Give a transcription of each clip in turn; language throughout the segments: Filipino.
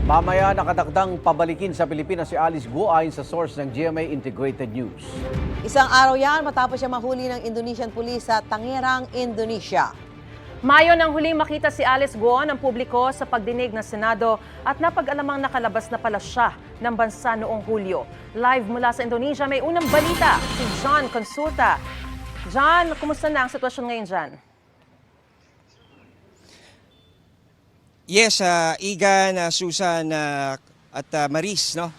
Mamaya nakadakdang pabalikin sa Pilipinas si Alice Guo ayon sa source ng GMA Integrated News. Isang araw yan matapos siya mahuli ng Indonesian police sa Tangerang, Indonesia. Mayo nang huling makita si Alice Guo ng publiko sa pagdinig ng Senado at napag-alamang nakalabas na pala siya ng bansa noong Hulyo. Live mula sa Indonesia, may unang balita si John Consulta. John, kumusta na ang sitwasyon ngayon dyan? Yes, Igan, Susan at Maris, no?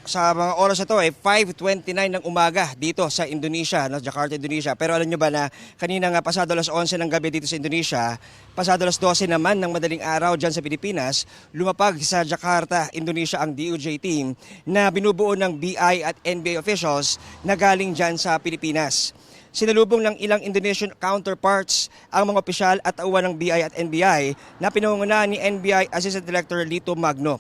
Sa mga oras na to 5:29 ng umaga dito sa Indonesia, no? Jakarta, Indonesia. Pero alam nyo ba na kanina nga pasado alas 11 ng gabi dito sa Indonesia, pasado alas 12 naman ng madaling araw dyan sa Pilipinas, lumapag sa Jakarta, Indonesia ang DOJ team na binubuo ng BI at NBI officials na galing dyan sa Pilipinas. Sinalubong ng ilang Indonesian counterparts ang mga opisyal at tauhan ng BI at NBI na pinangungunahan ni NBI Assistant Director Lito Magno.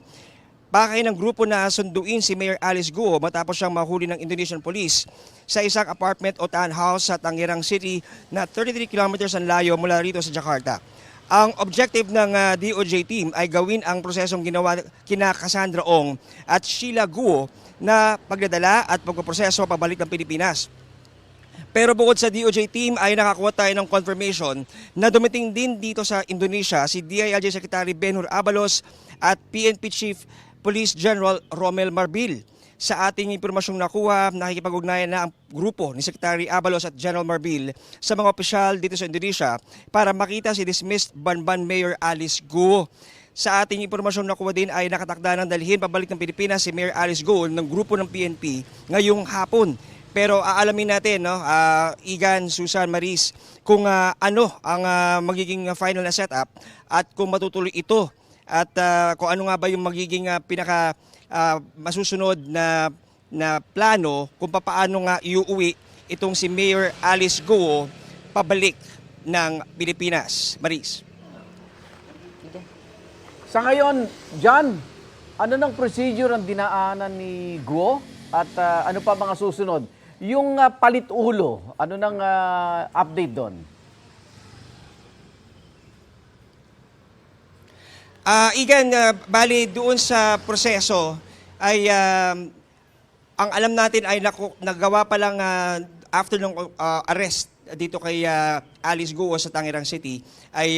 Pakay ng grupo na sunduin si Mayor Alice Guo matapos siyang mahuli ng Indonesian Police sa isang apartment o townhouse sa Tangerang City na 33 kilometers ang layo mula rito sa Jakarta. Ang objective ng DOJ team ay gawin ang prosesong ginawa kina Cassandra Ong at Sheila Guo na pagdadala at pagpoproseso pabalik ng Pilipinas. Pero bukod sa DOJ team ay nakakuha tayo ng confirmation na dumating din dito sa Indonesia si DILG Secretary Benhur Abalos at PNP Chief Police General Romel Marbil. Sa ating impormasyong nakuha, nakikipag-ugnayan na ang grupo ni Secretary Abalos at General Marbil sa mga opisyal dito sa Indonesia para makita si dismissed Banban Mayor Alice Guo. Sa ating impormasyong nakuha din ay nakatakda ng dalhin pabalik ng Pilipinas si Mayor Alice Guo ng grupo ng PNP ngayong hapon. Pero aalamin natin, no, Igan, Susan, Maris, kung ano ang magiging final na setup at kung matutuloy ito at kung ano nga ba yung magiging pinaka masusunod na plano kung paano nga iuwi itong si Mayor Alice Guo pabalik ng Pilipinas. Maris. Sa ngayon, John, ano ng procedure ang dinaanan ni Guo at ano pa mga susunod? Yung palit ulo, ano nang update doon? Igan, bali doon sa proseso ay ang alam natin ay nagawa pa lang after ng arrest dito kay Alice Guo sa Tangerang City ay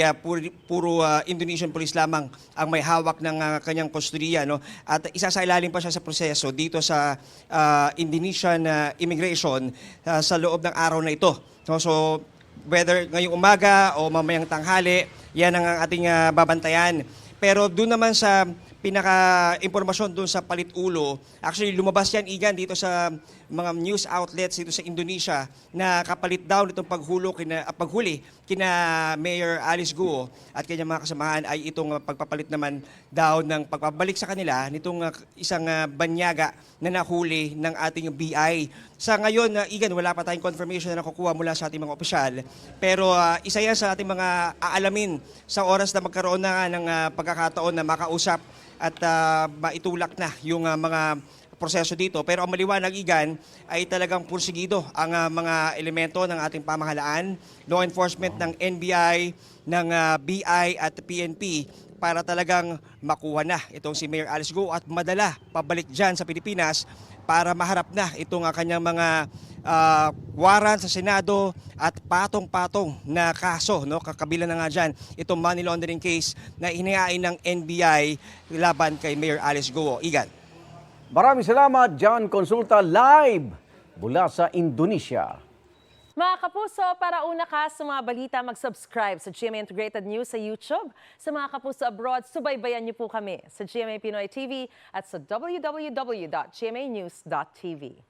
puro Indonesian police lamang ang may hawak ng kanyang kustodiya, no? At isasailalim pa siya sa proseso dito sa Indonesian immigration sa loob ng araw na ito. So whether ngayong umaga o mamayang tanghali, yan ang ating babantayan. Pero doon naman sa pinaka-impormasyon doon sa palit ulo, actually lumabas yan, Igan, dito sa mga news outlets dito sa Indonesia na kapalit daw nitong paghuli kina Mayor Alice Guo at kanyang mga kasamahan ay itong pagpapalit naman daw ng pagpabalik sa kanila nitong isang banyaga na nahuli ng ating BI. Sa ngayon, Igan, wala pa tayong confirmation na nakukuha mula sa ating mga opisyal. Pero isa yan sa ating mga aalamin sa oras na magkaroon na ng pagkakataon na makausap at maitulak na yung mga proseso dito. Pero ang maliwanag, Igan, ay talagang pursigido ang mga elemento ng ating pamahalaan, law enforcement ng NBI, ng BI at PNP para talagang makuha na itong si Mayor Alice Guo at madala pabalik dyan sa Pilipinas para maharap na itong kanyang mga warrant sa Senado at patong-patong na kaso, no? Kakabila na nga dyan itong money laundering case na hinihain ng NBI laban kay Mayor Alice Guo. Igan. Maraming salamat, John Consulta, live mula sa Indonesia. Mga kapuso, para una ka sa mga balita, mag-subscribe sa GMA Integrated News sa YouTube. Sa mga kapuso abroad, subaybayan niyo po kami sa GMA Pinoy TV at sa www.gmanews.tv.